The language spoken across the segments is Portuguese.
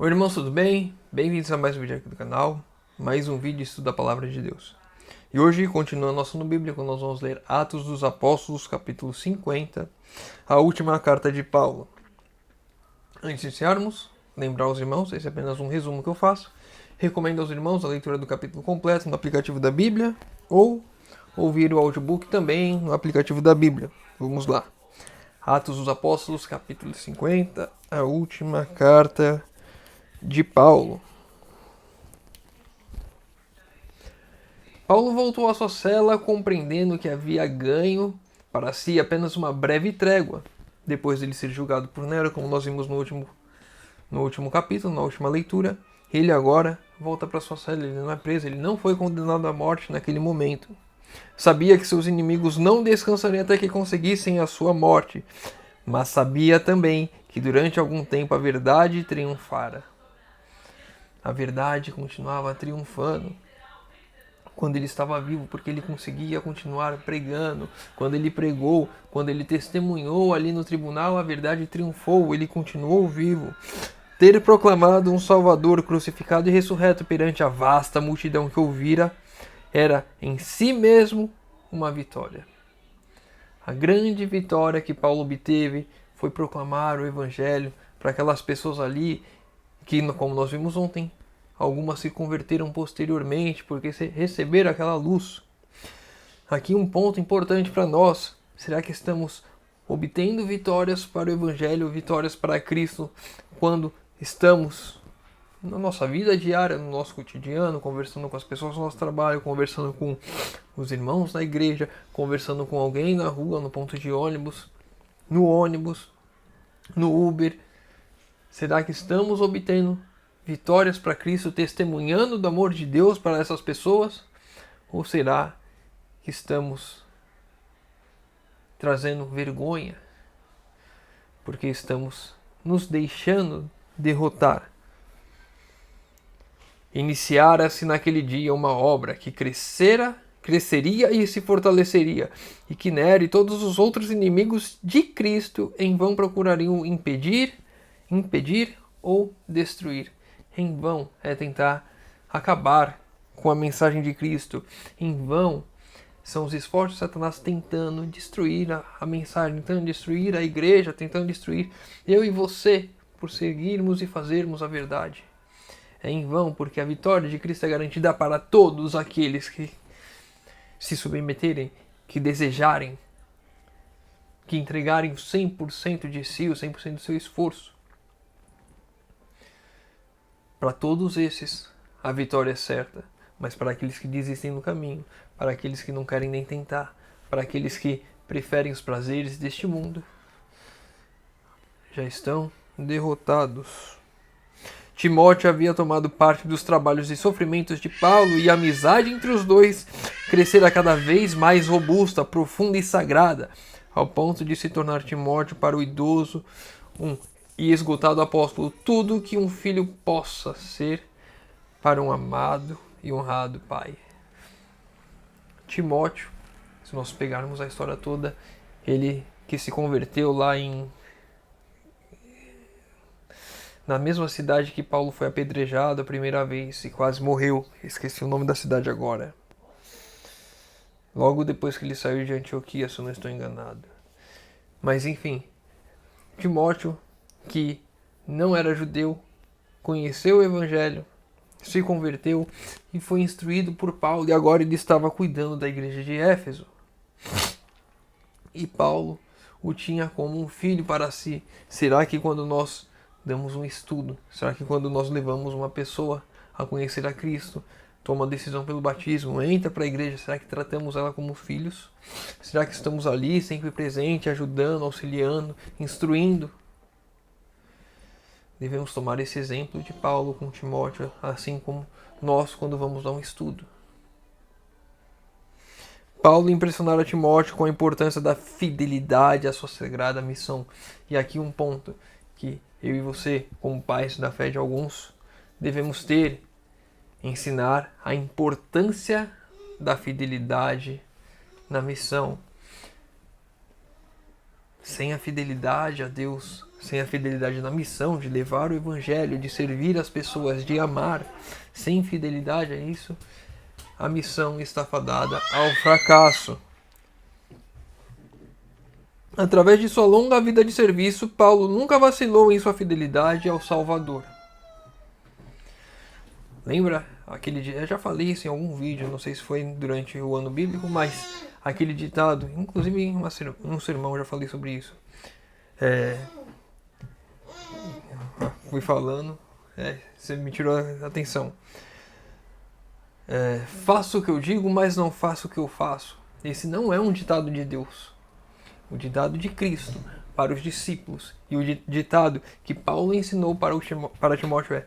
Oi irmãos, tudo bem? Bem-vindos a mais um vídeo aqui do canal, mais um vídeo de estudo da Palavra de Deus. E hoje, continuando nosso no Bíblia, nós vamos ler Atos dos Apóstolos, capítulo 50, a última carta de Paulo. Antes de iniciarmos, lembrar aos irmãos, esse é apenas um resumo que eu faço. Recomendo aos irmãos a leitura do capítulo completo no aplicativo da Bíblia ou ouvir o audiobook também no aplicativo da Bíblia. Vamos lá. Atos dos Apóstolos, capítulo 50, a última carta de Paulo. Paulo voltou à sua cela compreendendo que havia ganho para si apenas uma breve trégua, depois de ele ser julgado por Nero, como nós vimos no último capítulo, na última leitura. Ele agora volta para sua cela, ele não é preso, ele não foi condenado à morte naquele momento. Sabia que seus inimigos não descansariam até que conseguissem a sua morte, mas sabia também que durante algum tempo a verdade triunfara. A verdade continuava triunfando quando ele estava vivo, porque ele conseguia continuar pregando. Quando ele pregou, quando ele testemunhou ali no tribunal, a verdade triunfou, ele continuou vivo. Ter proclamado um Salvador crucificado e ressurreto perante a vasta multidão que ouvira era em si mesmo uma vitória. A grande vitória que Paulo obteve foi proclamar o Evangelho para aquelas pessoas ali que, como nós vimos ontem, algumas se converteram posteriormente porque receberam aquela luz. Aqui um ponto importante para nós: será que estamos obtendo vitórias para o Evangelho, vitórias para Cristo, quando estamos na nossa vida diária, no nosso cotidiano, conversando com as pessoas do nosso trabalho, conversando com os irmãos da igreja, conversando com alguém na rua, no ponto de ônibus, no Uber? Será que estamos obtendo vitórias para Cristo, testemunhando do amor de Deus para essas pessoas? Ou será que estamos trazendo vergonha porque estamos nos deixando derrotar? Iniciara-se naquele dia uma obra que cresceria e se fortaleceria, e que Nero e todos os outros inimigos de Cristo em vão procurariam impedir ou destruir. Em vão é tentar acabar com a mensagem de Cristo. Em vão são os esforços de Satanás tentando destruir a mensagem, tentando destruir a igreja, tentando destruir eu e você por seguirmos e fazermos a verdade. É em vão, porque a vitória de Cristo é garantida para todos aqueles que se submeterem, que desejarem, que entregarem o 100% de si, o 100% do seu esforço. Para todos esses, a vitória é certa, mas para aqueles que desistem no caminho, para aqueles que não querem nem tentar, para aqueles que preferem os prazeres deste mundo, já estão derrotados. Timóteo havia tomado parte dos trabalhos e sofrimentos de Paulo, e a amizade entre os dois crescera cada vez mais robusta, profunda e sagrada, ao ponto de se tornar Timóteo para o idoso e esgotado apóstolo tudo que um filho possa ser para um amado e honrado pai. Timóteo, se nós pegarmos a história toda, ele que se converteu lá na mesma cidade que Paulo foi apedrejado a primeira vez e quase morreu. Esqueci o nome da cidade agora. Logo depois que ele saiu de Antioquia, se eu não estou enganado. Mas enfim, Timóteo, que não era judeu, conheceu o Evangelho, se converteu e foi instruído por Paulo, e agora ele estava cuidando da igreja de Éfeso. E Paulo o tinha como um filho para si. Será que quando nós damos um estudo, será que quando nós levamos uma pessoa a conhecer a Cristo, toma a decisão pelo batismo, entra para a igreja, será que tratamos ela como filhos? Será que estamos ali sempre presente, ajudando, auxiliando, instruindo? Devemos tomar esse exemplo de Paulo com Timóteo, assim como nós quando vamos dar um estudo. Paulo impressionara Timóteo com a importância da fidelidade à sua sagrada missão. E aqui um ponto que eu e você, como pais da fé de alguns, devemos ter: ensinar a importância da fidelidade na missão. Sem a fidelidade a Deus, sem a fidelidade na missão de levar o evangelho, de servir as pessoas, de amar, sem fidelidade a isso, a missão está fadada ao fracasso. Através de sua longa vida de serviço, Paulo nunca vacilou em sua fidelidade ao Salvador. Lembra aquele dia? Eu já falei isso em algum vídeo, não sei se foi durante o ano bíblico, mas aquele ditado, inclusive em um sermão eu já falei sobre isso. Fui falando, você me tirou a atenção. Faço o que eu digo, mas não faço o que eu faço. Esse não é um ditado de Deus. O ditado de Cristo para os discípulos e o ditado que Paulo ensinou para Timóteo é: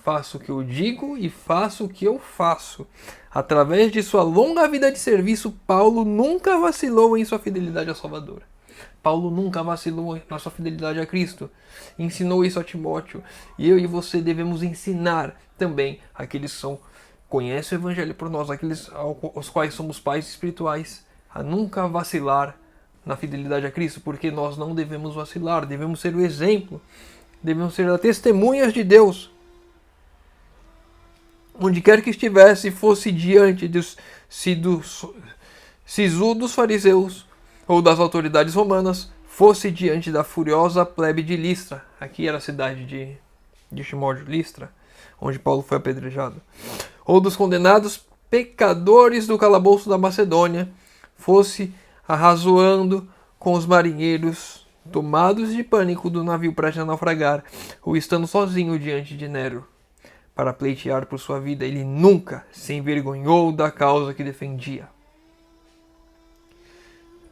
faço o que eu digo e faço o que eu faço. Através de sua longa vida de serviço, Paulo nunca vacilou em sua fidelidade ao Salvador. Paulo nunca vacilou na sua fidelidade a Cristo. Ensinou isso a Timóteo. E eu e você devemos ensinar também aqueles que conhecem o Evangelho por nós, aqueles aos quais somos pais espirituais, a nunca vacilar na fidelidade a Cristo, porque nós não devemos vacilar, devemos ser o exemplo, devemos ser as testemunhas de Deus. Onde quer que estivesse, fosse diante dos sisu dos fariseus ou das autoridades romanas, fosse diante da furiosa plebe de Listra, aqui era a cidade de Timóteo, Listra, onde Paulo foi apedrejado, ou dos condenados pecadores do calabouço da Macedônia, fosse arrazoando com os marinheiros tomados de pânico do navio prestes a naufragar, ou estando sozinho diante de Nero para pleitear por sua vida, ele nunca se envergonhou da causa que defendia.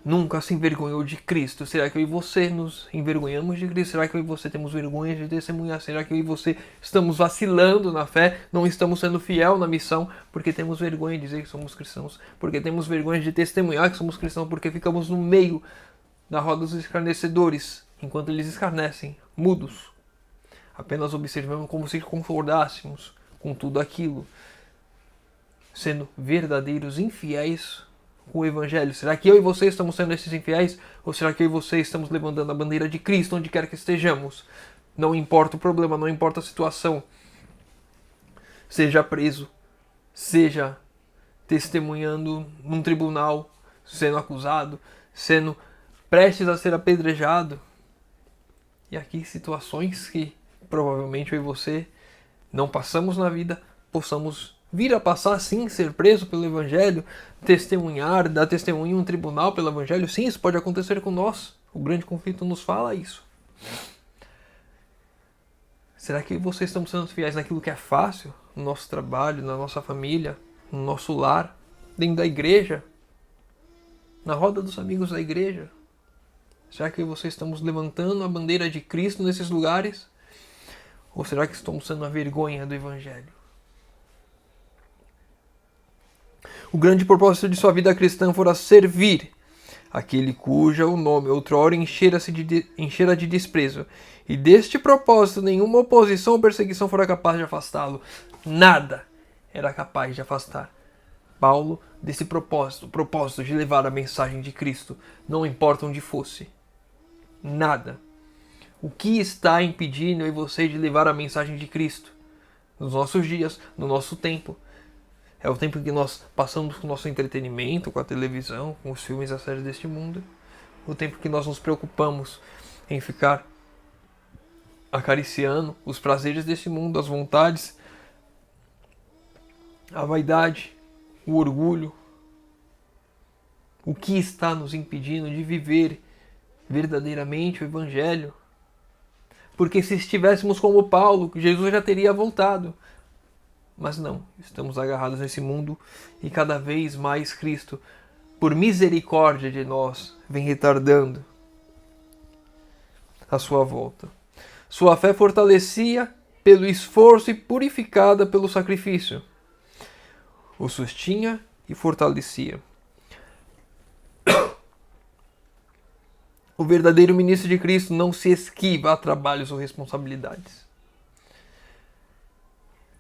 Nunca se envergonhou de Cristo. Será que eu e você nos envergonhamos de Cristo? Será que eu e você temos vergonha de testemunhar? Será que eu e você estamos vacilando na fé? Não estamos sendo fiel na missão porque temos vergonha de dizer que somos cristãos? Porque temos vergonha de testemunhar que somos cristãos? Porque ficamos no meio da roda dos escarnecedores, enquanto eles escarnecem, mudos, apenas observando como se concordássemos com tudo aquilo, sendo verdadeiros infiéis com o Evangelho? Será que eu e você estamos sendo esses infiéis? Ou será que eu e você estamos levantando a bandeira de Cristo onde quer que estejamos? Não importa o problema, não importa a situação. Seja preso, seja testemunhando num tribunal, sendo acusado, sendo prestes a ser apedrejado. E aqui situações que provavelmente eu e você não passamos na vida, possamos vir a passar, sim, ser preso pelo Evangelho, testemunhar, dar testemunho em um tribunal pelo Evangelho. Sim, isso pode acontecer com nós. O grande conflito nos fala isso. Será que você estamos sendo fiéis naquilo que é fácil? No nosso trabalho, na nossa família, no nosso lar, dentro da igreja, na roda dos amigos da igreja? Será que você estamos levantando a bandeira de Cristo nesses lugares? Ou será que estamos sendo a vergonha do Evangelho? O grande propósito de sua vida cristã fora servir aquele cuja o nome outrora enchera de desprezo. E deste propósito nenhuma oposição ou perseguição fora capaz de afastá-lo. Nada era capaz de afastar Paulo desse propósito, o propósito de levar a mensagem de Cristo, não importa onde fosse. Nada. O que está impedindo eu e você de levar a mensagem de Cristo? Nos nossos dias, no nosso tempo. É o tempo que nós passamos com o nosso entretenimento, com a televisão, com os filmes e as séries deste mundo. O tempo que nós nos preocupamos em ficar acariciando os prazeres deste mundo, as vontades, a vaidade, o orgulho. O que está nos impedindo de viver verdadeiramente o Evangelho? Porque se estivéssemos como Paulo, Jesus já teria voltado. Mas não, estamos agarrados nesse mundo e cada vez mais Cristo, por misericórdia de nós, vem retardando a sua volta. Sua fé fortalecia pelo esforço e purificada pelo sacrifício. O sustinha e fortalecia. O verdadeiro ministro de Cristo não se esquiva a trabalhos ou responsabilidades.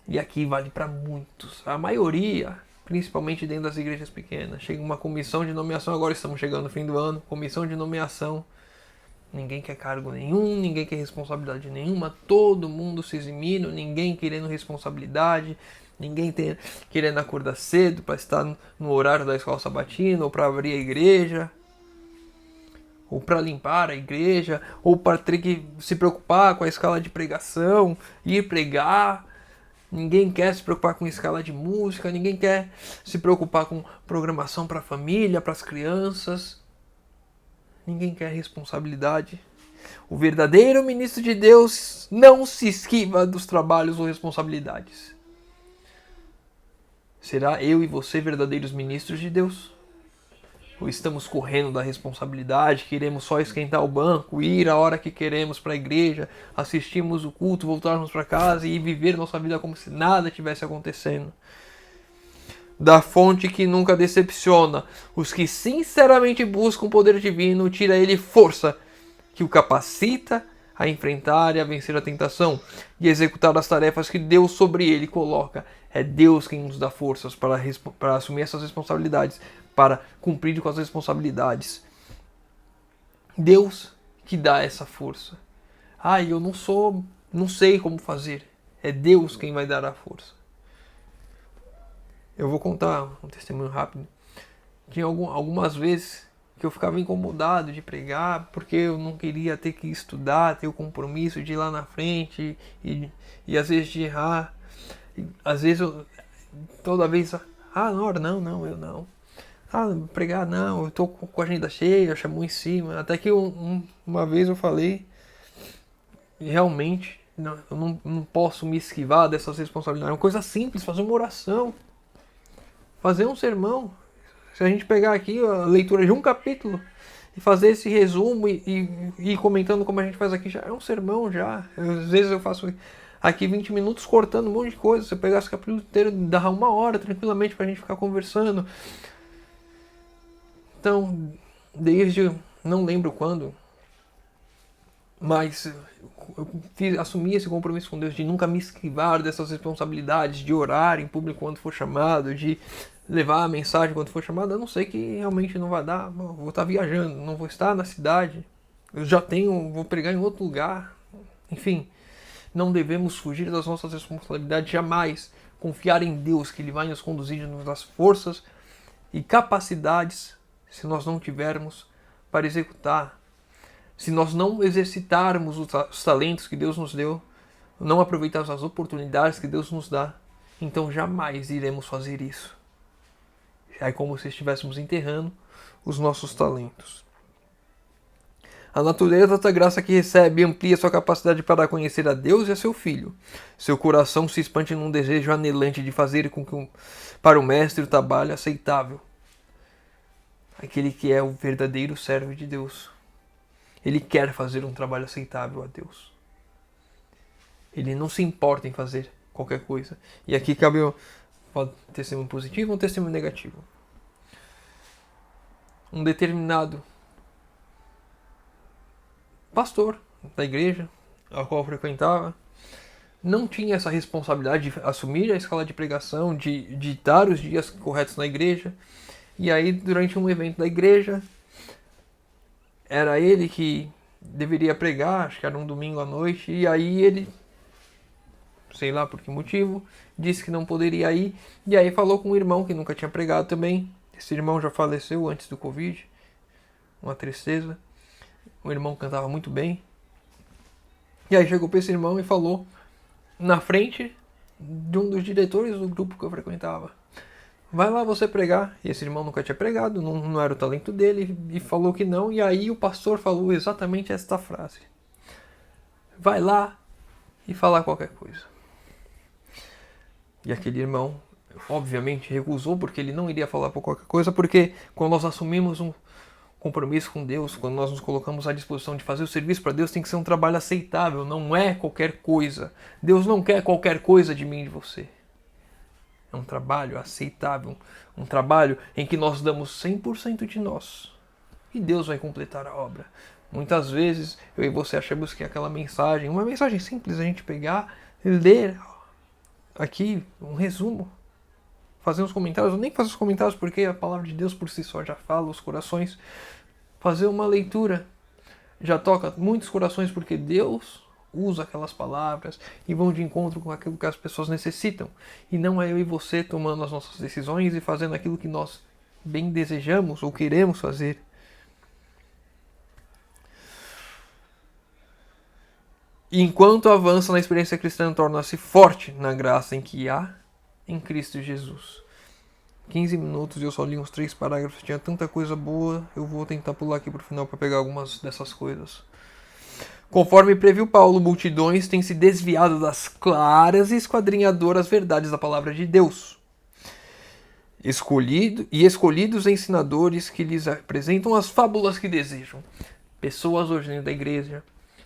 E aqui vale para muitos. A maioria, principalmente dentro das igrejas pequenas. Chega uma comissão de nomeação, agora estamos chegando no fim do ano, comissão de nomeação. Ninguém quer cargo nenhum, ninguém quer responsabilidade nenhuma, todo mundo se eximindo, ninguém querendo responsabilidade, ninguém querendo acordar cedo para estar no horário da escola sabatina, ou para abrir a igreja, ou para limpar a igreja, ou para ter que se preocupar com a escala de pregação, ir pregar. Ninguém quer se preocupar com escala de música, ninguém quer se preocupar com programação para a família, para as crianças. Ninguém quer responsabilidade. O verdadeiro ministro de Deus não se esquiva dos trabalhos ou responsabilidades. Será eu e você verdadeiros ministros de Deus? Ou estamos correndo da responsabilidade, queremos só esquentar o banco, ir a hora que queremos para a igreja, assistirmos o culto, voltarmos para casa e viver nossa vida como se nada tivesse acontecendo? Da fonte que nunca decepciona, os que sinceramente buscam o poder divino, tira ele força, que o capacita a enfrentar e a vencer a tentação e executar as tarefas que Deus sobre ele coloca. É Deus quem nos dá forças para assumir essas responsabilidades, para cumprir com as responsabilidades. Deus que dá essa força. Eu não sei como fazer. É Deus quem vai dar a força. Eu vou contar um testemunho rápido. Tinha algumas vezes que eu ficava incomodado de pregar, porque eu não queria ter que estudar, ter o compromisso de ir lá na frente e às vezes de errar. E, às vezes toda vez, não, eu não. Pregar não, eu tô com a agenda cheia, chamou em cima. Até que uma vez eu falei, realmente, eu não posso me esquivar dessas responsabilidades. É uma coisa simples, fazer uma oração. Fazer um sermão. Se a gente pegar aqui a leitura de um capítulo e fazer esse resumo e ir comentando como a gente faz aqui, já é um sermão já. Às vezes eu faço aqui 20 minutos cortando um monte de coisa. Se eu pegar esse capítulo inteiro, dá 1 hora tranquilamente pra gente ficar conversando. Então, não lembro quando, mas eu assumi esse compromisso com Deus de nunca me esquivar dessas responsabilidades, de orar em público quando for chamado, de levar a mensagem quando for chamado. Eu não sei que realmente não vai dar, vou estar viajando, não vou estar na cidade, vou pregar em outro lugar. Enfim, não devemos fugir das nossas responsabilidades jamais, confiar em Deus que Ele vai nos conduzir, nos dar forças e capacidades, se nós não tivermos, para executar. Se nós não exercitarmos os talentos que Deus nos deu, não aproveitarmos as oportunidades que Deus nos dá, então jamais iremos fazer isso. É como se estivéssemos enterrando os nossos talentos. A natureza da graça que recebe amplia sua capacidade para conhecer a Deus e a seu Filho. Seu coração se expande num desejo anelante de fazer com que para o Mestre o trabalho aceitável. Aquele que é o verdadeiro servo de Deus. Ele quer fazer um trabalho aceitável a Deus. Ele não se importa em fazer qualquer coisa. E aqui cabe um testemunho positivo e um testemunho negativo. Um determinado pastor da igreja a qual eu frequentava não tinha essa responsabilidade de assumir a escala de pregação, de ditar os dias corretos na igreja. E aí, durante um evento da igreja, era ele que deveria pregar, acho que era um domingo à noite, e aí ele, sei lá por que motivo, disse que não poderia ir, e aí falou com um irmão que nunca tinha pregado também. Esse irmão já faleceu antes do Covid, uma tristeza. O irmão cantava muito bem. E aí chegou para esse irmão e falou na frente de um dos diretores do grupo que eu frequentava: vai lá você pregar. E esse irmão nunca tinha pregado, não era o talento dele, e falou que não. E aí o pastor falou exatamente esta frase: vai lá e falar qualquer coisa. E aquele irmão, obviamente, recusou, porque ele não iria falar por qualquer coisa, porque quando nós assumimos um compromisso com Deus, quando nós nos colocamos à disposição de fazer o serviço para Deus, tem que ser um trabalho aceitável, não é qualquer coisa. Deus não quer qualquer coisa de mim e de você. É um trabalho aceitável, um trabalho em que nós damos 100% de nós. E Deus vai completar a obra. Muitas vezes, eu e você achamos que aquela mensagem, uma mensagem simples, a gente pegar, ler aqui um resumo, fazer uns comentários, ou nem fazer os comentários porque a palavra de Deus por si só já fala os corações, fazer uma leitura já toca muitos corações porque Deus usa aquelas palavras e vão de encontro com aquilo que as pessoas necessitam. E não é eu e você tomando as nossas decisões e fazendo aquilo que nós bem desejamos ou queremos fazer. E enquanto avança na experiência cristã, torna-se forte na graça em que há em Cristo Jesus. 15 minutos e eu só li uns 3 parágrafos, tinha tanta coisa boa, eu vou tentar pular aqui pro final para pegar algumas dessas coisas. Conforme previu Paulo, multidões têm se desviado das claras e esquadrinhadoras verdades da palavra de Deus. Escolhidos ensinadores que lhes apresentam as fábulas que desejam. Pessoas hoje dentro da igreja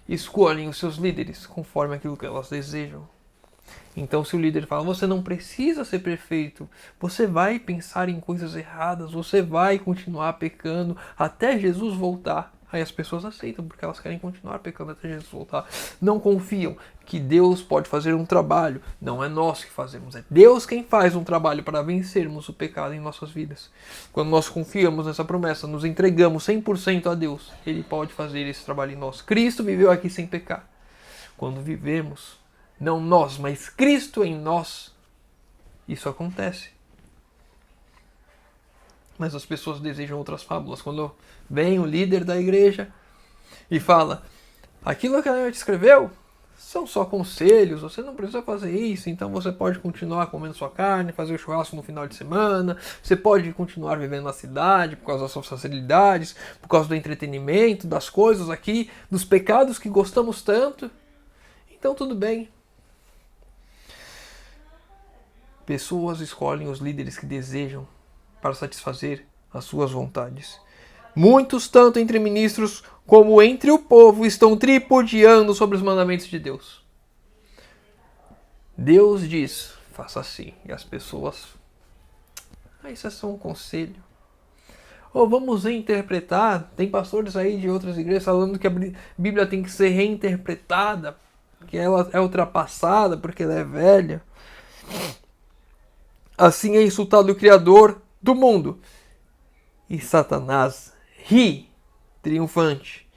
escolhem os seus líderes conforme aquilo que elas desejam. Então, se o líder fala, você não precisa ser perfeito, você vai pensar em coisas erradas, você vai continuar pecando até Jesus voltar. Aí as pessoas aceitam, porque elas querem continuar pecando até Jesus voltar. Não confiam que Deus pode fazer um trabalho. Não é nós que fazemos, é Deus quem faz um trabalho para vencermos o pecado em nossas vidas. Quando nós confiamos nessa promessa, nos entregamos 100% a Deus, Ele pode fazer esse trabalho em nós. Cristo viveu aqui sem pecar. Quando vivemos, não nós, mas Cristo em nós, isso acontece. Mas as pessoas desejam outras fábulas. Quando vem o líder da igreja e fala, aquilo que a gente escreveu são só conselhos, você não precisa fazer isso, então você pode continuar comendo sua carne, fazer o churrasco no final de semana, você pode continuar vivendo na cidade por causa das suas facilidades, por causa do entretenimento, das coisas aqui, dos pecados que gostamos tanto. Então tudo bem. Pessoas escolhem os líderes que desejam para satisfazer as suas vontades. Muitos, tanto entre ministros como entre o povo, estão tripudiando sobre os mandamentos de Deus. Deus diz, faça assim. E as pessoas, isso é só um conselho. Ou vamos reinterpretar. Tem pastores aí de outras igrejas falando que a Bíblia tem que ser reinterpretada, que ela é ultrapassada porque ela é velha. Assim é insultado o Criador do mundo. E Satanás ri, triunfante,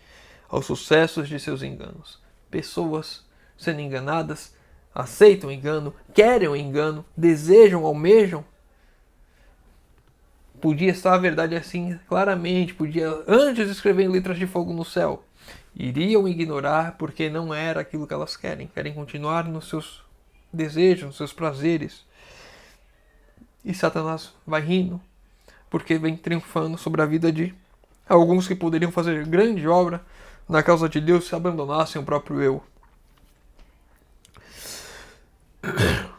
aos sucessos de seus enganos. Pessoas sendo enganadas, aceitam o engano, querem o engano, desejam, almejam. Podia estar a verdade assim claramente, podia antes escrever em letras de fogo no céu. Iriam ignorar porque não era aquilo que elas querem. Querem continuar nos seus desejos, nos seus prazeres. E Satanás vai rindo, porque vem triunfando sobre a vida de alguns que poderiam fazer grande obra na causa de Deus se abandonassem o próprio eu.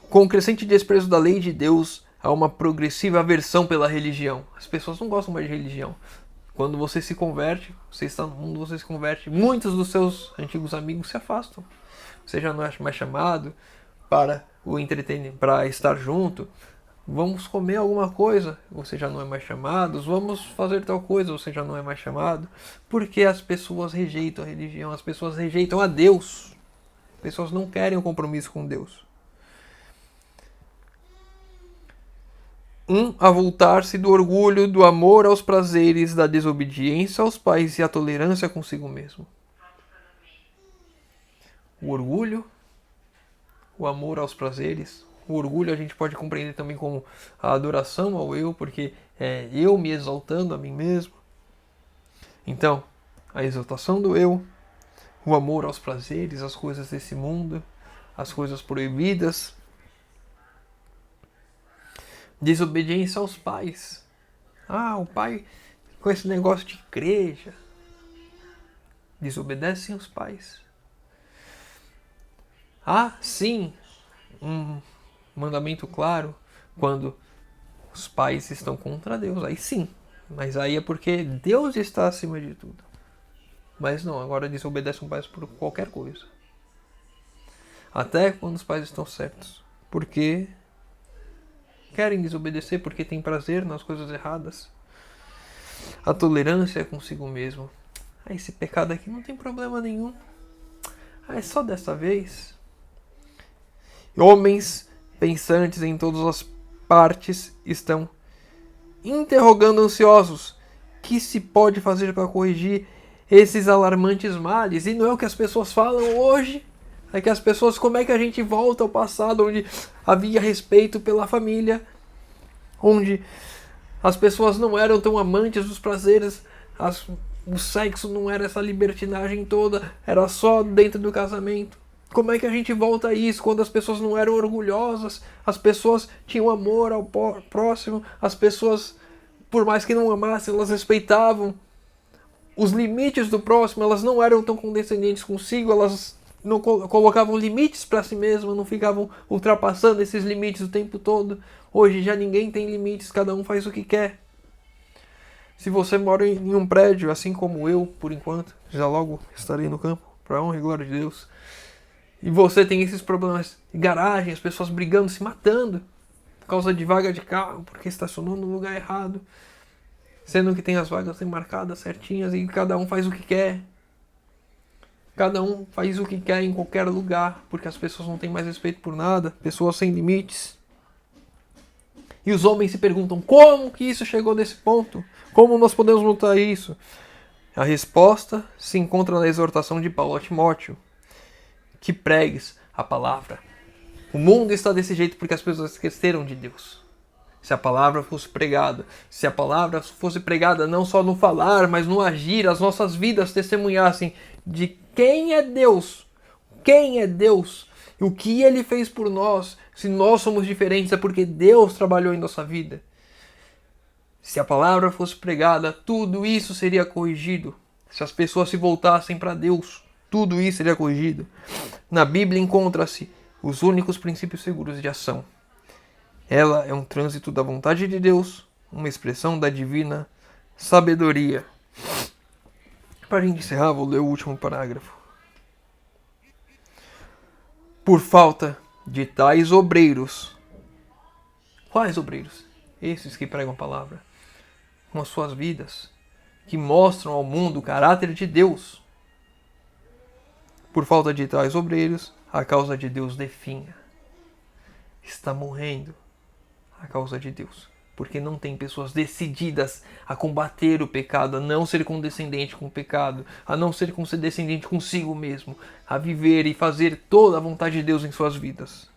Com o crescente desprezo da lei de Deus, há uma progressiva aversão pela religião. As pessoas não gostam mais de religião. Quando você se converte, você está no mundo, você se converte, muitos dos seus antigos amigos se afastam. Você já não é mais chamado para o entretenimento, para estar junto. Vamos comer alguma coisa, você já não é mais chamado. Vamos fazer tal coisa, você já não é mais chamado. Porque as pessoas rejeitam a religião, as pessoas rejeitam a Deus. As pessoas não querem um compromisso com Deus. A voltar-se do orgulho, do amor aos prazeres, da desobediência aos pais e a tolerância consigo mesmo. O orgulho, o amor aos prazeres. O orgulho a gente pode compreender também como a adoração ao eu, porque é eu me exaltando a mim mesmo. Então, a exaltação do eu, o amor aos prazeres, às coisas desse mundo, às coisas proibidas. Desobediência aos pais. O pai com esse negócio de igreja. Desobedecem os pais. Sim, um mandamento claro quando os pais estão contra Deus. Aí sim, mas aí é porque Deus está acima de tudo. Mas não, agora desobedecem os pais por qualquer coisa. Até quando os pais estão certos. Porque querem desobedecer, porque têm prazer nas coisas erradas. A tolerância é consigo mesmo. Esse pecado aqui não tem problema nenhum. É só dessa vez. Homens pensantes em todas as partes estão interrogando ansiosos. Que se pode fazer para corrigir esses alarmantes males. E não é o que as pessoas falam hoje. É que as pessoas, como é que a gente volta ao passado, onde havia respeito pela família, onde as pessoas não eram tão amantes dos prazeres, o sexo não era essa libertinagem toda, era só dentro do casamento. Como é que a gente volta a isso quando as pessoas não eram orgulhosas, as pessoas tinham amor ao próximo, as pessoas, por mais que não amassem, elas respeitavam os limites do próximo, elas não eram tão condescendentes consigo, elas não colocavam limites para si mesmas, não ficavam ultrapassando esses limites o tempo todo. Hoje já ninguém tem limites, cada um faz o que quer. Se você mora em um prédio, assim como eu, por enquanto, já logo estarei no campo, para a honra e glória de Deus, e você tem esses problemas de garagem, as pessoas brigando, se matando, por causa de vaga de carro, porque estacionou no lugar errado, sendo que tem as vagas demarcadas certinhas e cada um faz o que quer. Cada um faz o que quer em qualquer lugar, porque as pessoas não têm mais respeito por nada, pessoas sem limites. E os homens se perguntam, como que isso chegou nesse ponto? Como nós podemos mudar isso? A resposta se encontra na exortação de Paulo a Timóteo, que pregues a palavra. O mundo está desse jeito porque as pessoas esqueceram de Deus. Se a palavra fosse pregada, se a palavra fosse pregada não só no falar, mas no agir, as nossas vidas testemunhassem de quem é Deus, e o que Ele fez por nós. Se nós somos diferentes é porque Deus trabalhou em nossa vida. Se a palavra fosse pregada, tudo isso seria corrigido. Se as pessoas se voltassem para Deus, tudo isso seria corrigido. Na Bíblia encontra-se os únicos princípios seguros de ação. Ela é um trânsito da vontade de Deus, uma expressão da divina sabedoria. Para a gente encerrar, vou ler o último parágrafo. Por falta de tais obreiros. Quais obreiros? Esses que pregam a palavra. Com as suas vidas. Que mostram ao mundo o caráter de Deus. Por falta de tais obreiros, a causa de Deus definha. Está morrendo a causa de Deus. Porque não tem pessoas decididas a combater o pecado, a não ser condescendente com o pecado, a não ser condescendente consigo mesmo, a viver e fazer toda a vontade de Deus em suas vidas.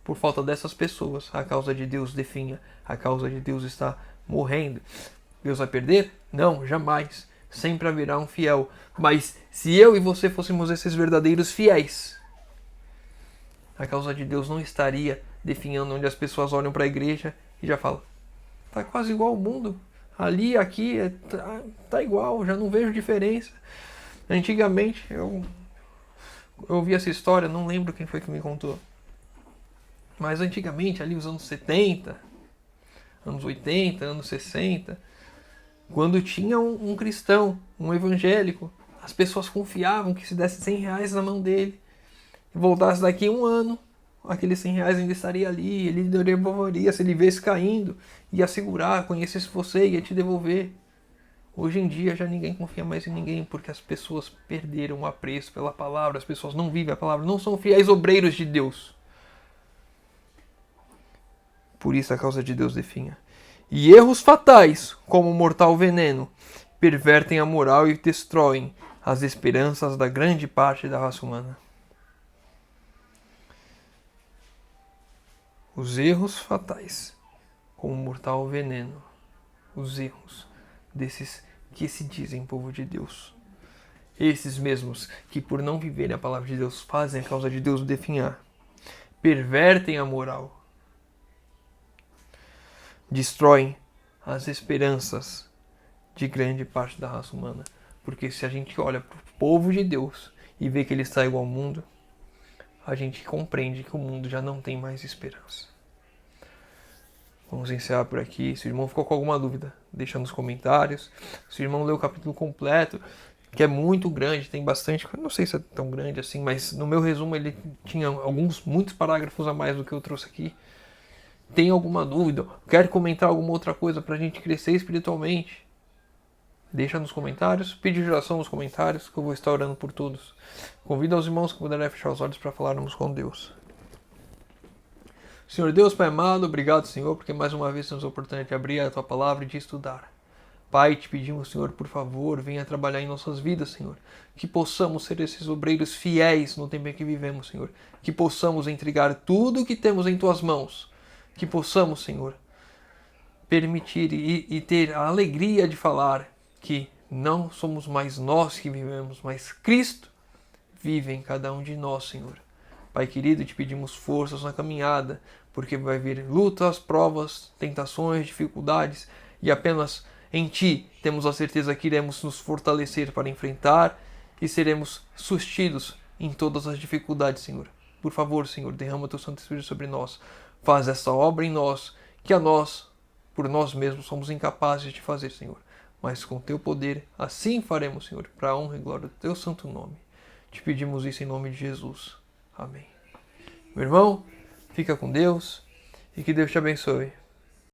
Por falta dessas pessoas, a causa de Deus definha, a causa de Deus está morrendo. Deus vai perder? Não, jamais. Sempre haverá um fiel. Mas se eu e você fôssemos esses verdadeiros fiéis, a causa de Deus não estaria definhando, onde as pessoas olham para a igreja e já falam, tá quase igual ao mundo. Ali, aqui, tá igual, já não vejo diferença. Antigamente, eu ouvi essa história, não lembro quem foi que me contou. Mas antigamente, ali os anos 70, anos 80, anos 60, quando tinha um cristão, um evangélico, as pessoas confiavam que se desse 100 reais na mão dele, e voltasse daqui um ano, aqueles 100 reais ainda estaria ali, ele devolveria, se ele vesse caindo, ia segurar, conhecesse você, ia te devolver. Hoje em dia já ninguém confia mais em ninguém, porque as pessoas perderam o apreço pela palavra, as pessoas não vivem a palavra, não são fiéis obreiros de Deus. Por isso a causa de Deus definha. E erros fatais, como o mortal veneno, pervertem a moral e destroem as esperanças da grande parte da raça humana. Os erros fatais, como mortal veneno, os erros desses que se dizem povo de Deus. Esses mesmos que, por não viverem a palavra de Deus, fazem a causa de Deus definhar, pervertem a moral, destroem as esperanças de grande parte da raça humana. Porque se a gente olha para o povo de Deus e vê que ele está igual ao mundo, a gente compreende que o mundo já não tem mais esperança. Vamos encerrar por aqui. Se o irmão ficou com alguma dúvida, deixa nos comentários. Se o irmão leu o capítulo completo, que é muito grande, tem bastante, eu não sei se é tão grande assim, mas no meu resumo ele tinha muitos parágrafos a mais do que eu trouxe aqui. Tem alguma dúvida? Quer comentar alguma outra coisa para a gente crescer espiritualmente? Deixa nos comentários, pede oração nos comentários, que eu vou estar orando por todos. Convido aos irmãos que puderem fechar os olhos para falarmos com Deus. Senhor Deus, Pai amado, obrigado, Senhor, porque mais uma vez temos a oportunidade de abrir a Tua palavra e de estudar. Pai, te pedimos, Senhor, por favor, venha trabalhar em nossas vidas, Senhor. Que possamos ser esses obreiros fiéis no tempo em que vivemos, Senhor. Que possamos entregar tudo o que temos em Tuas mãos. Que possamos, Senhor, permitir e ter a alegria de falar que não somos mais nós que vivemos, mas Cristo vive em cada um de nós, Senhor. Pai querido, te pedimos forças na caminhada, porque vai vir lutas, provas, tentações, dificuldades, e apenas em Ti temos a certeza que iremos nos fortalecer para enfrentar e seremos sustidos em todas as dificuldades, Senhor. Por favor, Senhor, derrama Teu Santo Espírito sobre nós. Faz essa obra em nós, que a nós, por nós mesmos, somos incapazes de fazer, Senhor. Mas com Teu poder, assim faremos, Senhor, para a honra e glória do Teu santo nome. Te pedimos isso em nome de Jesus. Amém. Meu irmão, fica com Deus e que Deus te abençoe.